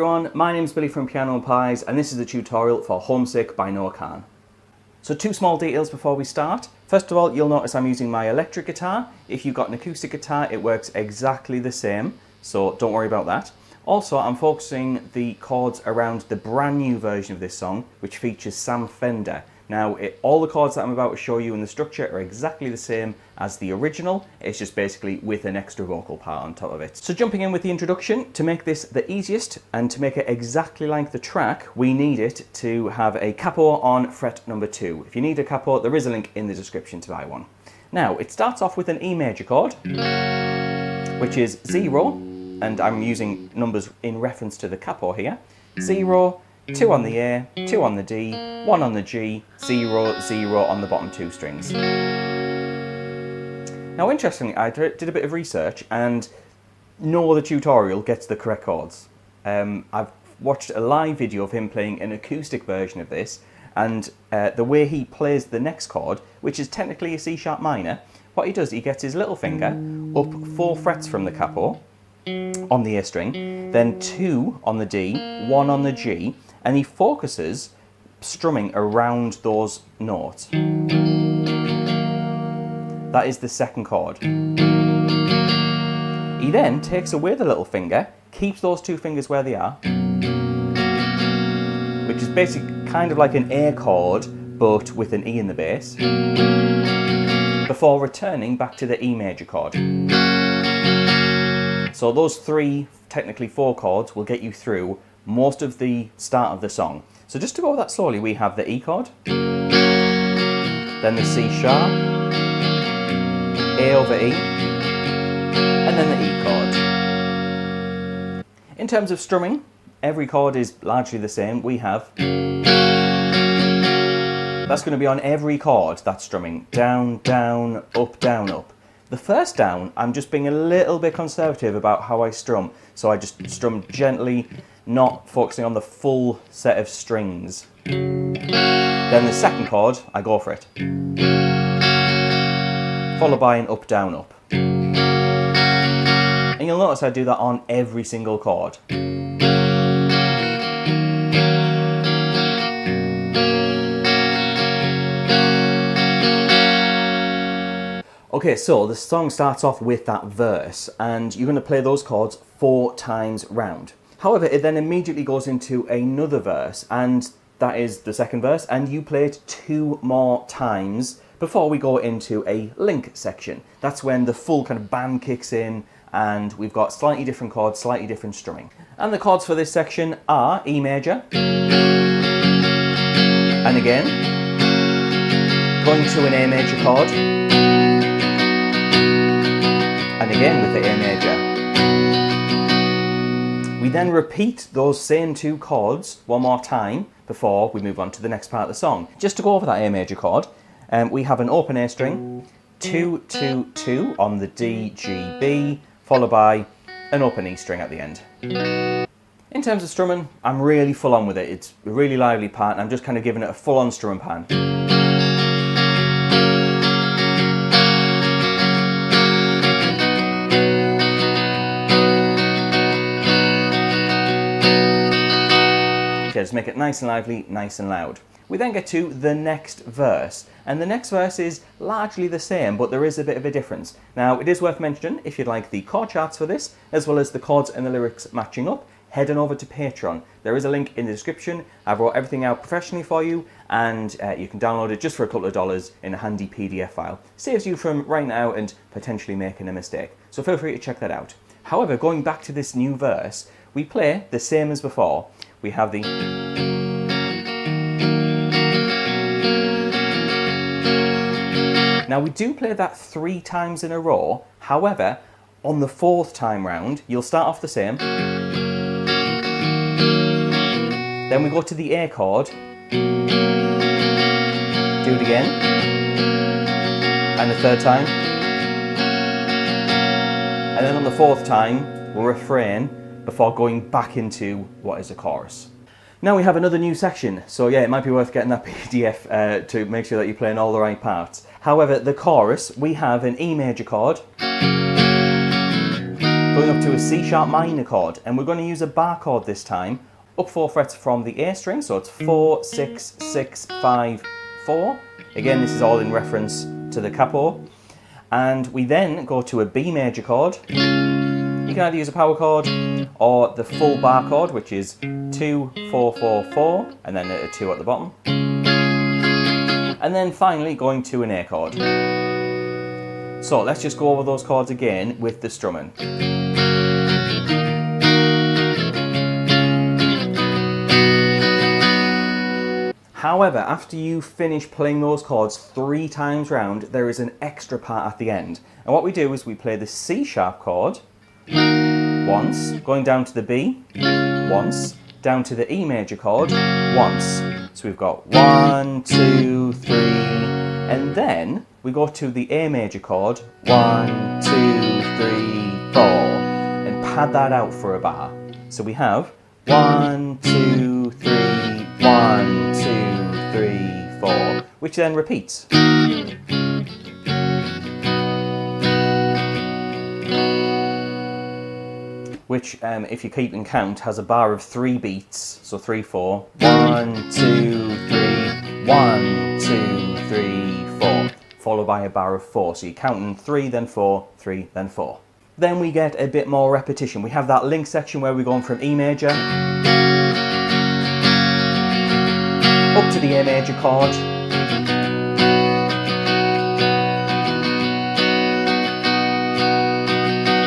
everyone, my name's Billy from Piano and Pies and this is the tutorial for Homesick by Noah Kahan. So two small details before we start. First of all, you'll notice I'm using my electric guitar. If you've got an acoustic guitar, it works exactly the same, so don't worry about that. Also, I'm focusing the chords around the brand new version of this song, which features Sam Fender. Now, all the chords that I'm about to show you in the structure are exactly the same as the original. It's just basically with an extra vocal part on top of it. So jumping in with the introduction, to make this the easiest and to make it exactly like the track, we need it to have a capo on fret number 2. If you need a capo, there is a link in the description to buy one. Now, it starts off with an E major chord, which is 0, and I'm using numbers in reference to the capo here. 0, 2 on the A, 2 on the D, 1 on the G, 0, 0 on the bottom 2 strings. Now interestingly, I did a bit of research and no other tutorial gets the correct chords. I've watched a live video of him playing an acoustic version of this, and the way he plays the next chord, which is technically a C sharp minor, what he does, he gets his little finger up 4 frets from the capo on the A string, then 2 on the D, 1 on the G, and he focuses strumming around those notes. That is the second chord. He then takes away the little finger, keeps those 2 fingers where they are, which is basically kind of like an A chord, but with an E in the bass, before returning back to the E major chord. So those 3, technically 4 chords will get you through most of the start of the song. So just to go over that slowly, we have the E chord, then the C sharp, A over E, and then the E chord. In terms of strumming, every chord is largely the same. We have, that's going to be on every chord, that's strumming, down, down, up, down, up. The first down, I'm just being a little bit conservative about how I strum. So I just strum gently, not focusing on the full set of strings. Then the second chord, I go for it. Followed by an up, down, up. And you'll notice I do that on every single chord. Okay, so the song starts off with that verse, and you're going to play those chords 4 times round. However, it then immediately goes into another verse, and that is the second verse, and you play it 2 more times before we go into a link section. That's when the full kind of band kicks in, and we've got slightly different chords, slightly different strumming. And the chords for this section are E major, and again, going to an A major chord, and again with the A major. We then repeat those same 2 chords 1 more time before we move on to the next part of the song. Just to go over that A major chord, we have an open A string, 2, 2, 2 on the D, G, B, followed by an open E string at the end. In terms of strumming, I'm really full on with it. It's a really lively part, and I'm just kind of giving it a full on strum pan. Just make it nice and lively, nice and loud. We then get to the next verse, and the next verse is largely the same, but there is a bit of a difference. Now, it is worth mentioning, if you'd like the chord charts for this, as well as the chords and the lyrics matching up, head on over to Patreon. There is a link in the description. I've wrote everything out professionally for you, and you can download it just for a couple of dollars in a handy PDF file. Saves you from writing out and potentially making a mistake. So feel free to check that out. However, going back to this new verse, we play the same as before. We have the... Now we do play that 3 times in a row. However, on the 4th time round, you'll start off the same. Then we go to the A chord. Do it again. And the 3rd time. And then on the 4th time, we'll refrain before going back into what is a chorus. Now we have another new section, so yeah, it might be worth getting that PDF to make sure that you're playing all the right parts. However, the chorus, we have an E major chord, goes going up to a C sharp minor chord, and we're going to use a bar chord this time, up 4 frets from the A string, so it's 4, 6, 6, 5, 4. Again, this is all in reference to the capo. And we then go to a B major chord. You can either use a power chord or the full bar chord, which is 2, 4, 4, 4, and then a 2 at the bottom. And then finally going to an A chord. So let's just go over those chords again with the strumming. However, after you finish playing those chords 3 times round, there is an extra part at the end. And what we do is we play the C sharp chord once, going down to the B once, down to the E major chord once. So we've got 1, 2, 3, and then we go to the A major chord 1, 2, 3, 4, and pad that out for a bar. So we have 1, 2, 3, 1, 2, 3, 4, which then repeats. Which, if you keep in count, has a bar of 3 beats, so 3, 4. 1, 2, 3, 1, 2, 3, 4, followed by a bar of 4. So you're counting 3, then 4, 3, then 4. Then we get a bit more repetition. We have that link section where we're going from E major up to the A major chord.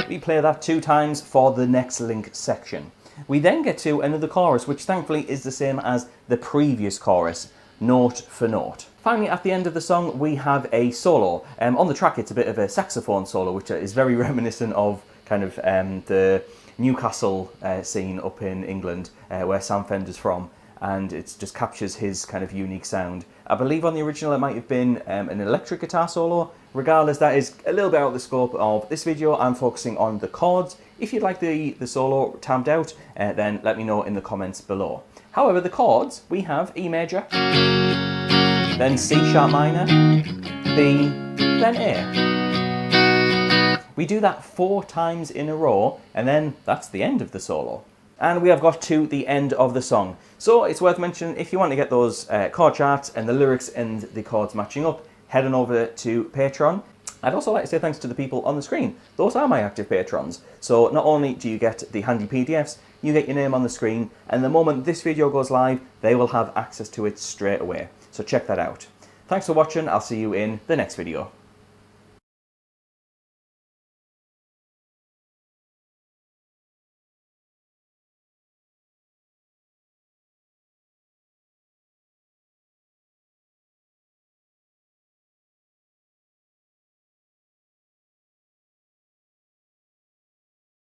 We play that 2 times for the next link section. We then get to another chorus, which thankfully is the same as the previous chorus, note for note. Finally, at the end of the song, we have a solo. On the track, it's a bit of a saxophone solo, which is very reminiscent of kind of the Newcastle scene up in England, where Sam Fender's from, and it just captures his kind of unique sound. I believe on the original it might have been an electric guitar solo. Regardless, that is a little bit out of the scope of this video. I'm focusing on the chords. If you'd like the solo tamped out, then let me know in the comments below. However, the chords, we have E major, then C sharp minor, B, then A. We do that 4 times in a row, and then that's the end of the solo. And we have got to the end of the song. So it's worth mentioning, if you want to get those chord charts and the lyrics and the chords matching up, head on over to Patreon. I'd also like to say thanks to the people on the screen. Those are my active patrons. So not only do you get the handy PDFs, you get your name on the screen, and the moment this video goes live, they will have access to it straight away. So check that out. Thanks for watching. I'll see you in the next video.